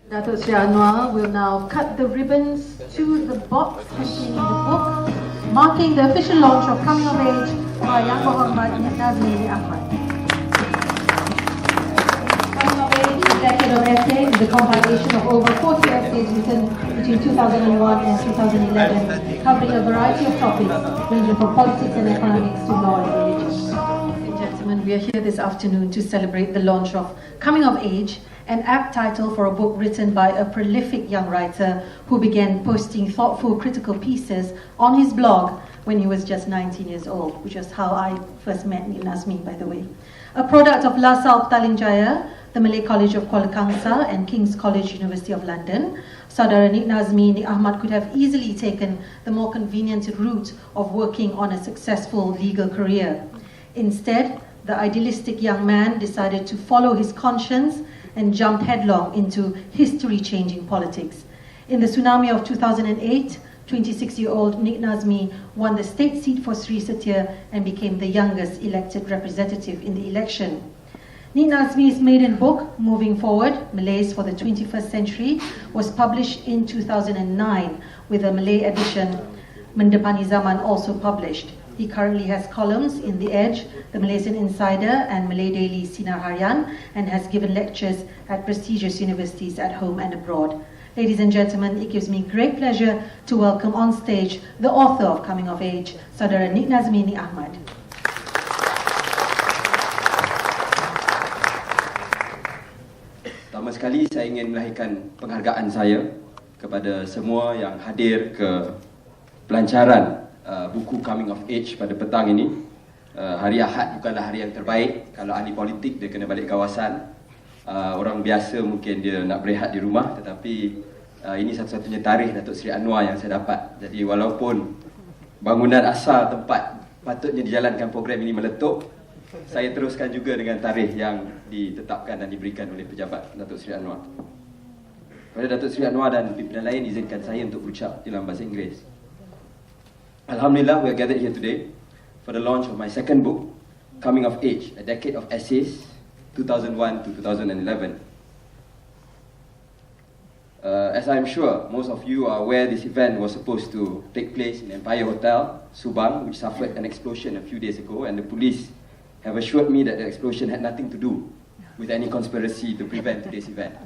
Datuk Sri Anwar will now cut the ribbons to the box containing the book, marking the official launch of Coming of Age by Yang Muhammad Nik Nazmi Nik Ahmad. Coming of Age, a decade of essays, is a compilation of over 40 essays written between 2001 and 2011, covering a variety of topics ranging from politics and economics to law and religion. Ladies and gentlemen, we are here this afternoon to celebrate the launch of Coming of Age, an apt title for a book written by a prolific young writer who began posting thoughtful, critical pieces on his blog when he was just 19 years old, which is how I first met Nik Nazmi, by the way. A product of LaSalle Petaling Jaya, the Malay College of Kuala Kangsar and King's College, University of London, Saudara Nik Nazmi Nik Ahmad could have easily taken the more convenient route of working on a successful legal career. Instead, the idealistic young man decided to follow his conscience and jumped headlong into history-changing politics. In the tsunami of 2008, 26-year-old Nik Nazmi won the state seat for Sri Setia and became the youngest elected representative in the election. Nik Nazmi's maiden book, Moving Forward, Malays for the 21st Century, was published in 2009, with a Malay edition, Mendepani Zaman, also published. He currently has columns in The Edge, The Malaysian Insider and Malay Daily Sinar Harian, and has given lectures at prestigious universities at home and abroad. Ladies and gentlemen, it gives me great pleasure to welcome on stage the author of Coming of Age, Saudara Nik Nazmi Nik Ahmad. Pertama sekali saya ingin melahirkan penghargaan saya kepada semua yang hadir ke pelancaran buku Coming of Age pada petang ini. Hari Ahad bukanlah hari yang terbaik. Kalau ahli politik dia kena balik kawasan. Orang biasa mungkin dia nak berehat di rumah, tetapi ini satu-satunya tarikh Datuk Seri Anwar yang saya dapat. Jadi walaupun bangunan asal tempat patutnya dijalankan program ini meletup, saya teruskan juga dengan tarikh yang ditetapkan dan diberikan oleh pejabat Datuk Seri Anwar. Kepada Datuk Seri Anwar dan pimpinan lain, izinkan saya untuk berucap dalam bahasa Inggeris. Alhamdulillah, we are gathered here today for the launch of my second book, Coming of Age, a Decade of Essays, 2001 to 2011. As I'm sure most of you are aware, this event was supposed to take place in Empire Hotel, Subang, which suffered an explosion a few days ago, and the police have assured me that the explosion had nothing to do with any conspiracy to prevent today's event.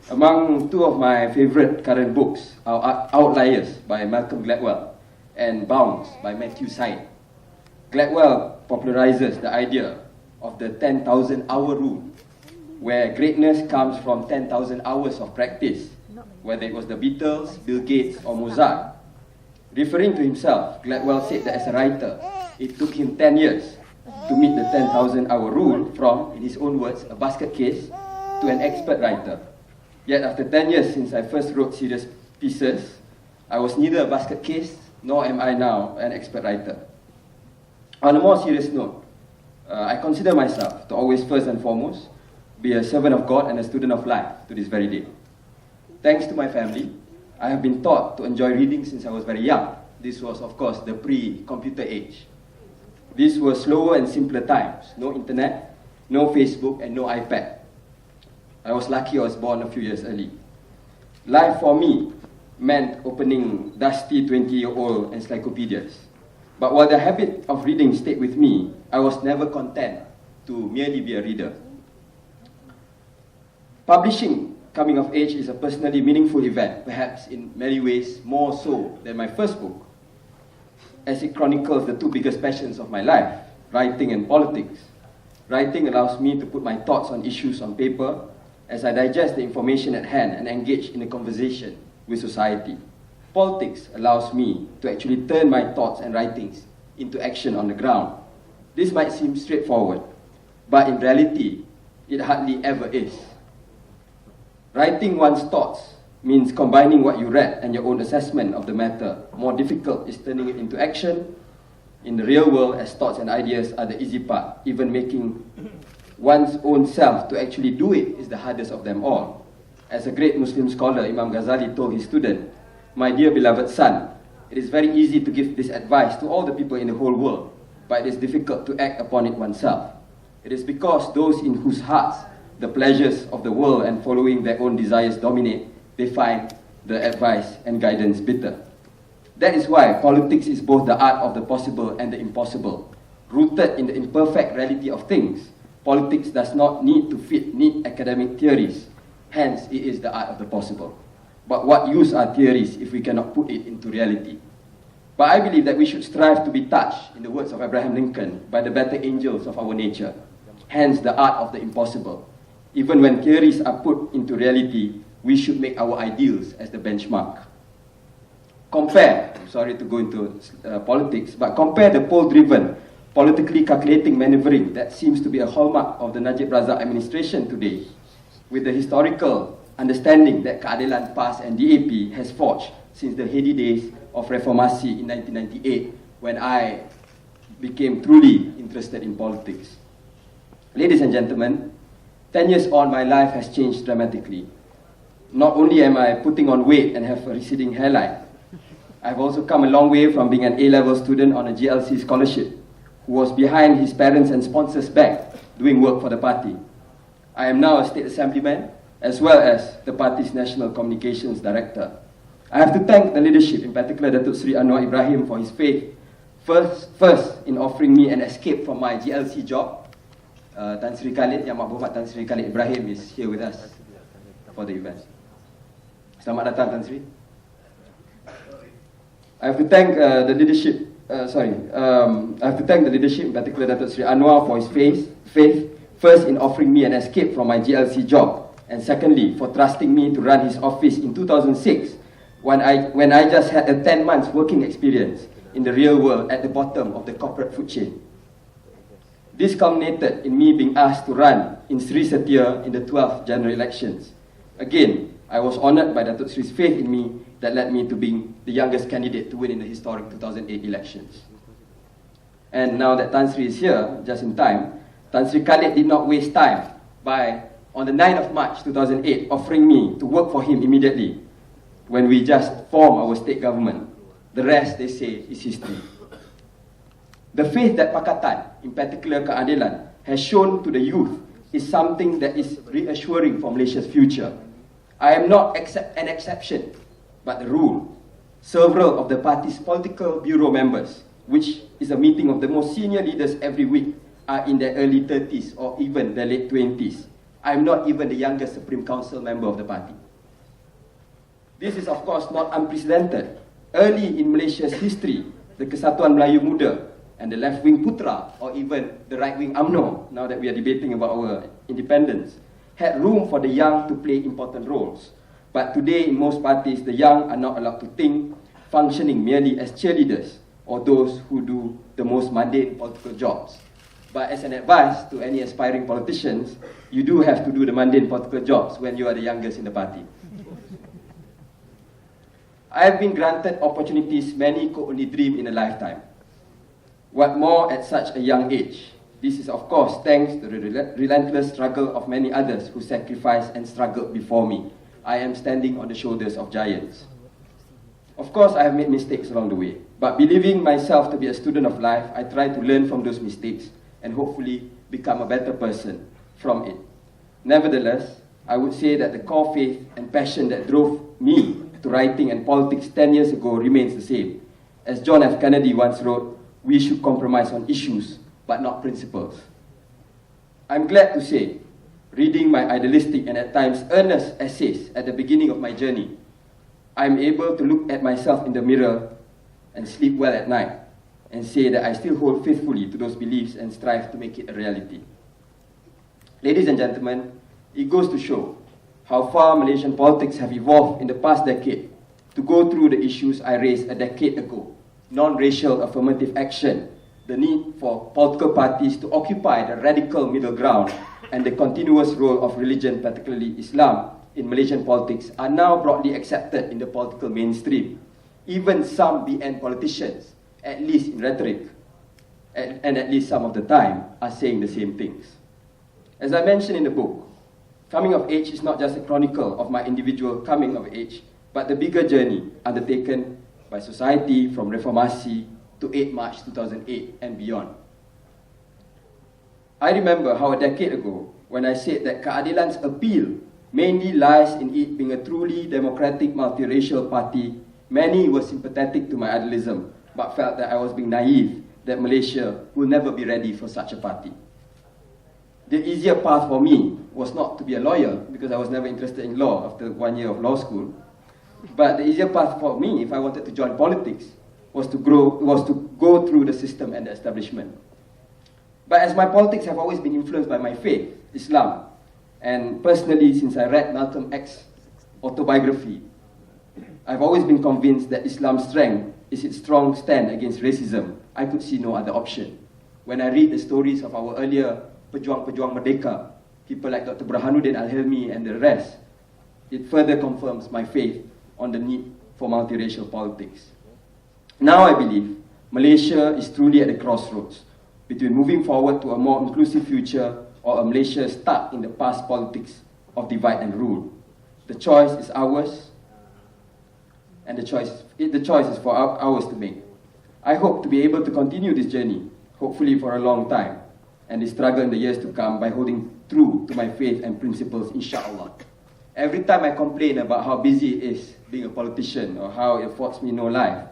Among two of my favorite current books are Outliers by Malcolm Gladwell and Bounds by Matthew Syed. Gladwell popularizes the idea of the 10,000-hour rule, where greatness comes from 10,000 hours of practice, whether it was the Beatles, Bill Gates or Mozart. Referring to himself, Gladwell said that as a writer, it took him 10 years to meet the 10,000-hour rule from, in his own words, a basket case to an expert writer. Yet after 10 years since I first wrote serious pieces, I was neither a basket case nor am I now an expert writer. On a more serious note, I consider myself to always first and foremost be a servant of God and a student of life to this very day. Thanks to my family, I have been taught to enjoy reading since I was very young. This was, of course, the pre-computer age. These were slower and simpler times. No internet, no Facebook and no iPad. I was lucky I was born a few years early. Life for me meant opening dusty 20-year-old encyclopedias. But while the habit of reading stayed with me, I was never content to merely be a reader. Publishing Coming of Age is a personally meaningful event, perhaps in many ways more so than my first book, as it chronicles the two biggest passions of my life, writing and politics. Writing allows me to put my thoughts on issues on paper as I digest the information at hand and engage in a conversation with society. Politics allows me to actually turn my thoughts and writings into action on the ground. This might seem straightforward, but in reality, it hardly ever is. Writing one's thoughts means combining what you read and your own assessment of the matter. More difficult is turning it into action in the real world, as thoughts and ideas are the easy part. Even making one's own self to actually do it is the hardest of them all. As a great Muslim scholar, Imam Ghazali told his student, "My dear beloved son, it is very easy to give this advice to all the people in the whole world, but it is difficult to act upon it oneself. It is because those in whose hearts the pleasures of the world and following their own desires dominate, they find the advice and guidance bitter. That is why politics is both the art of the possible and the impossible. Rooted in the imperfect reality of things, politics does not need to fit neat academic theories. Hence, it is the art of the possible. But what use are theories if we cannot put it into reality? But I believe that we should strive to be touched, in the words of Abraham Lincoln, by the better angels of our nature. Hence, the art of the impossible. Even when theories are put into reality, we should make our ideals as the benchmark. Compare, I'm sorry to go into politics, but compare the poll-driven, politically calculating maneuvering that seems to be a hallmark of the Najib Razak administration today, with the historical understanding that Keadilan PAS and DAP has forged since the heady days of Reformasi in 1998, when I became truly interested in politics. Ladies and gentlemen, 10 years on, my life has changed dramatically. Not only am I putting on weight and have a receding hairline, I've also come a long way from being an A-level student on a GLC scholarship, who was behind his parents' and sponsors' back doing work for the party. I am now a state assemblyman, as well as the party's national communications director. I have to thank the leadership, in particular Datuk Sri Anwar Ibrahim, for his faith, first in offering me an escape from my GLC job. Tan Sri Khalid, Yang Mahbubat Tan Sri Khalid Ibrahim is here with us for the event. Selamat datang, Tan Sri. I have to thank the leadership, I have to thank the leadership, in particular Datuk Sri Anwar, for his faith, first in offering me an escape from my GLC job, and secondly, for trusting me to run his office in 2006, when I just had a 10 months working experience in the real world at the bottom of the corporate food chain. This culminated in me being asked to run in Sri Setia in the 12th general elections. Again, I was honoured by Datuk Sri's faith in me that led me to being the youngest candidate to win in the historic 2008 elections. And now that Tan Sri is here, just in time, Tan Sri Khalid did not waste time by, on the 9th of March 2008, offering me to work for him immediately when we just formed our state government. The rest, they say, is history. The faith that Pakatan, in particular Keadilan, has shown to the youth is something that is reassuring for Malaysia's future. I am not an exception, but the rule. Several of the party's political bureau members, which is a meeting of the most senior leaders every week, are in their early 30s or even their late 20s. I am not even the youngest Supreme Council member of the party. This is of course not unprecedented. Early in Malaysia's history, the Kesatuan Melayu Muda and the left-wing Putra, or even the right-wing UMNO, now that we are debating about our independence, had room for the young to play important roles. But today, in most parties, the young are not allowed to think, functioning merely as cheerleaders, or those who do the most mundane political jobs. But as an advice to any aspiring politicians, you do have to do the mundane political jobs when you are the youngest in the party. I have been granted opportunities many could only dream in a lifetime. What more at such a young age? This is of course thanks to the relentless struggle of many others who sacrificed and struggled before me. I am standing on the shoulders of giants. Of course, I have made mistakes along the way, but believing myself to be a student of life, I try to learn from those mistakes and hopefully become a better person from it. Nevertheless, I would say that the core faith and passion that drove me to writing and politics 10 years ago remains the same. As John F. Kennedy once wrote, we should compromise on issues, but not principles. I'm glad to say, reading my idealistic and at times earnest essays at the beginning of my journey, I'm able to look at myself in the mirror and sleep well at night and say that I still hold faithfully to those beliefs and strive to make it a reality. Ladies and gentlemen, it goes to show how far Malaysian politics have evolved in the past decade to go through the issues I raised a decade ago. Non-racial affirmative action, the need for political parties to occupy the radical middle ground, and the continuous role of religion, particularly Islam, in Malaysian politics are now broadly accepted in the political mainstream. Even some BN politicians, at least in rhetoric, and at least some of the time, are saying the same things. As I mentioned in the book, coming of age is not just a chronicle of my individual coming of age, but the bigger journey undertaken by society from Reformasi to 8 March 2008 and beyond. I remember how a decade ago, when I said that keadilan's appeal mainly lies in it being a truly democratic multiracial party. Many were sympathetic to my idealism, but felt that I was being naive, that Malaysia will never be ready for such a party. The easier path for me was not to be a lawyer, because I was never interested in law after 1 year of law school. But the easier path for me, if I wanted to join politics, was to go through the system and the establishment. But as my politics have always been influenced by my faith, Islam, and personally, since I read Malcolm X's autobiography, I've always been convinced that Islam's strength is its strong stand against racism. I could see no other option. When I read the stories of our earlier pejuang-pejuang merdeka, people like Dr. Burhanuddin Al-Hilmi and the rest, it further confirms my faith on the need for multiracial politics. Now I believe Malaysia is truly at a crossroads between moving forward to a more inclusive future or a Malaysia stuck in the past politics of divide and rule. The choice is ours, and the choice is for ours to make. I hope to be able to continue this journey, hopefully for a long time, and the struggle in the years to come by holding true to my faith and principles, inshallah. Every time I complain about how busy it is being a politician, or how it affords me no life,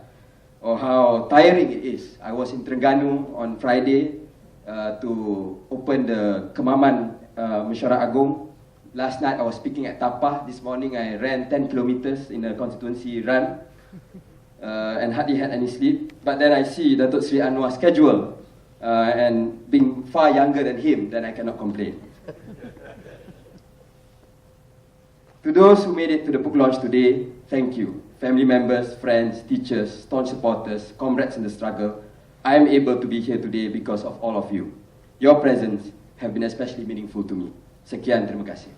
or how tiring it is. I was in Terengganu on Friday to open the Kemaman Mesyuarat Agong. Last night I was speaking at Tapah. This morning I ran 10 kilometers in a constituency run and hardly had any sleep. But then I see Datuk Sri Anwar's schedule and being far younger than him, then I cannot complain. To those who made it to the book launch today, thank you. Family members, friends, teachers, staunch supporters, comrades in the struggle, I am able to be here today because of all of you. Your presence have been especially meaningful to me. Sekian, terima kasih.